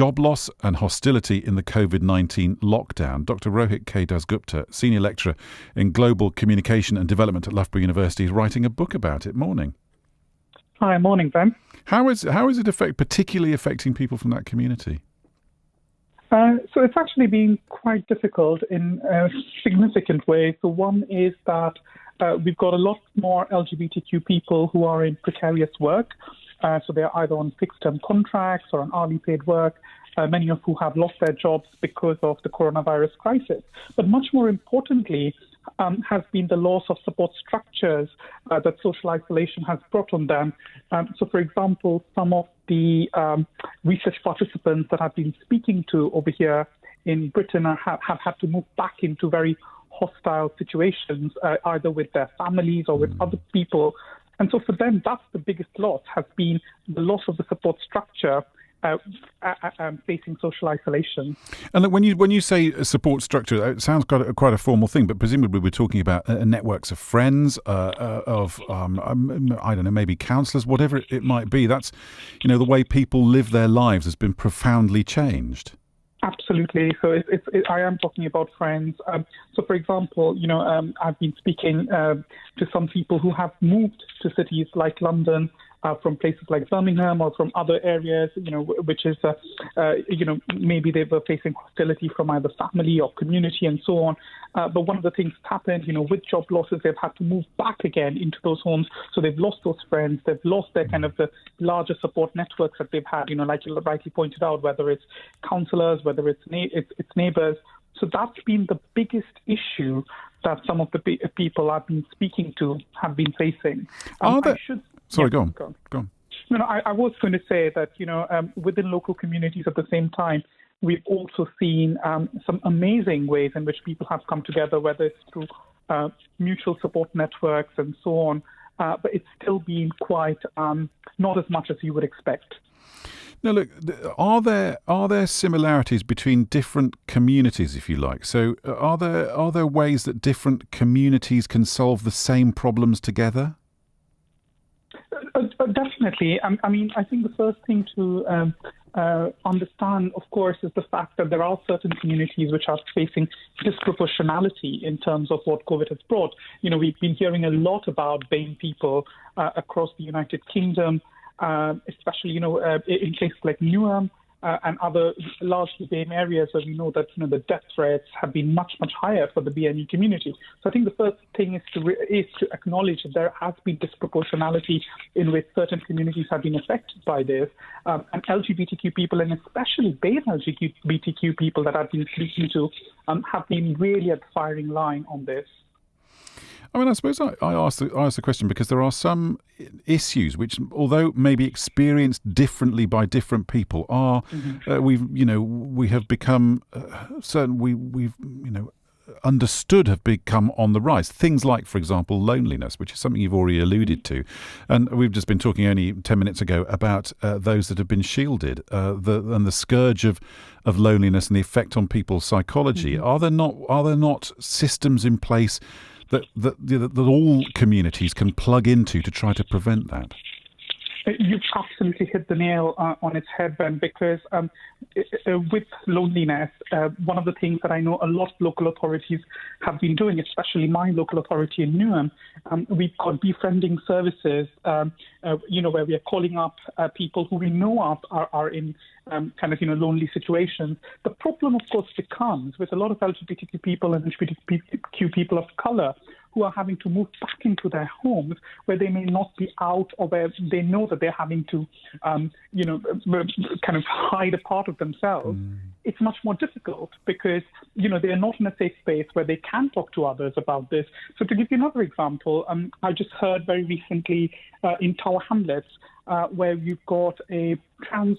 Job loss and hostility in the COVID-19 lockdown. Dr. Rohit K Dasgupta, Senior Lecturer in Global Communication and Development at Loughborough University, is writing a book about it. Morning. Hi, morning, Ben. How is it particularly affecting people from that community? So it's actually been quite difficult in a significant way. So one is that we've got a lot more LGBTQ people who are in precarious work. So they're either on fixed-term contracts or on hourly paid work, many of who have lost their jobs because of the coronavirus crisis. But much more importantly, has been the loss of support structures that social isolation has brought on them. So, for example, some of the research participants that I've been speaking to over here in Britain have had to move back into very hostile situations, either with their families or with other people. And so for them, that's the biggest loss, has been the loss of the support structure facing social isolation. And when you say a support structure, it sounds quite a formal thing, but presumably we're talking about networks of friends, I don't know, maybe counsellors, whatever it might be. That's, the way people live their lives has been profoundly changed. Absolutely. So I am talking about friends. So, for example, I've been speaking to some people who have moved to cities like London from places like Birmingham or from other areas, which is, maybe they were facing hostility from either family or community and so on. But one of the things that's happened, with job losses, they've had to move back again into those homes. So they've lost those friends. They've lost their kind of the larger support networks that they've had, like you rightly pointed out, whether it's counsellors, whether it's neighbours. So that's been the biggest issue that some of the people I've been speaking to have been facing. Sorry, go on. No, I was going to say that, within local communities at the same time, we've also seen some amazing ways in which people have come together, whether it's through mutual support networks and so on. But it's still been quite not as much as you would expect. Now, look, are there similarities between different communities, if you like? So are there ways that different communities can solve the same problems together? Definitely. I think the first thing to understand, of course, is the fact that there are certain communities which are facing disproportionality in terms of what COVID has brought. We've been hearing a lot about BAME people across the United Kingdom, especially, in places like Newham and other largely BAME areas where we know that, the death threats have been much, much higher for the BNE community. So I think the first thing is to acknowledge that there has been disproportionality in which certain communities have been affected by this. And LGBTQ people, and especially BAME LGBTQ people that I've been speaking to, have been really at the firing line on this. I suppose I asked the question because there are some issues which, although maybe experienced differently by different people, are we have become we've understood have become on the rise. Things like, for example, loneliness, which is something you've already alluded to, and we've just been talking only 10 minutes ago about those that have been shielded, and the scourge of loneliness and the effect on people's psychology. Are there not systems in place that all communities can plug into to try to prevent that? You've absolutely hit the nail on its head, Ben, because with loneliness, one of the things that I know a lot of local authorities have been doing, especially my local authority in Newham, we've got befriending services, where we are calling up people who we know are in lonely situations. The problem, of course, becomes with a lot of LGBTQ people and LGBTQ people of color who are having to move back into their homes where they may not be out, or where they know that they're having to, kind of hide a part of themselves. It's much more difficult because, they're not in a safe space where they can talk to others about this. So to give you another example, I just heard very recently in Tower Hamlets where you've got a trans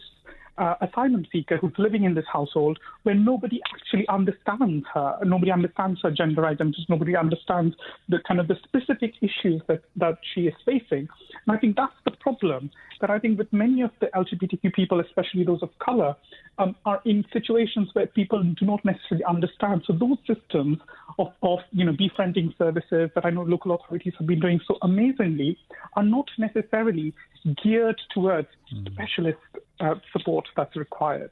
asylum seeker who's living in this household where nobody actually understands her. Nobody understands her gender identity. Nobody understands the specific issues that she is facing. And I think that's the problem, that I think with many of the LGBTQ people, especially those of color, are in situations where people do not necessarily understand. So those systems of befriending services that I know local authorities have been doing so amazingly are not necessarily geared towards specialist support that's required.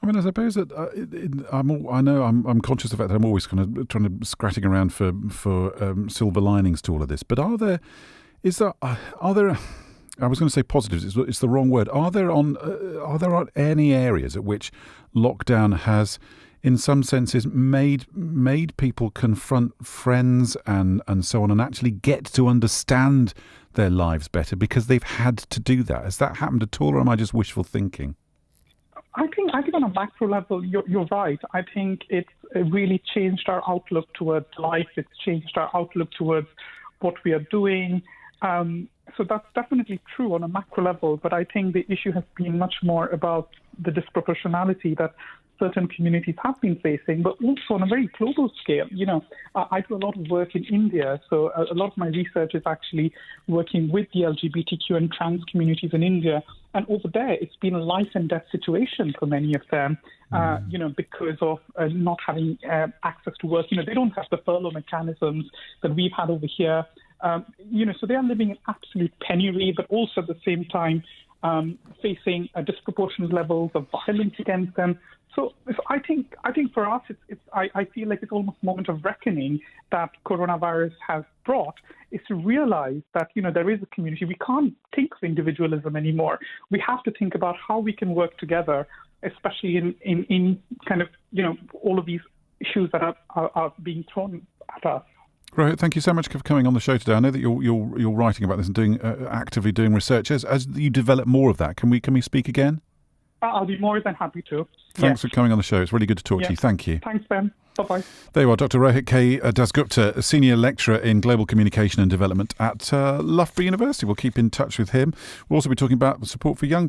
I mean, I suppose that I'm conscious of the fact that I'm always kind of trying to scratching around for silver linings to all of this. But are there? I was going to say positives. It's the wrong word. Are there any areas at which lockdown has, in some senses, made people confront friends and so on, and actually get to understand their lives better because they've had to do that? Has that happened at all, or am I just wishful thinking? I think on a macro level, you're right. I think it's really changed our outlook towards life. It's changed our outlook towards what we are doing. So that's definitely true on a macro level, but I think the issue has been much more about the disproportionality that certain communities have been facing, but also on a very global scale. I do a lot of work in India, so a lot of my research is actually working with the LGBTQ and trans communities in India. And over there, it's been a life and death situation for many of them, because of not having access to work. They don't have the furlough mechanisms that we've had over here. So they are living in absolute penury, but also at the same time facing disproportionate levels of violence against them. So I think for us, I feel like it's almost a moment of reckoning that coronavirus has brought, is to realize that there is a community. We can't think of individualism anymore. We have to think about how we can work together, especially in kind of all of these issues that are being thrown at us. Rohit, thank you so much for coming on the show today. I know that you're writing about this and actively doing research. As you develop more of that, can we speak again? I'll be more than happy to. Thanks for coming on the show. It's really good to talk to you. Thank you. Thanks, Ben. Bye-bye. There you are, Dr. Rohit K Dasgupta, Senior Lecturer in Global Communication and Development at Loughborough University. We'll keep in touch with him. We'll also be talking about support for young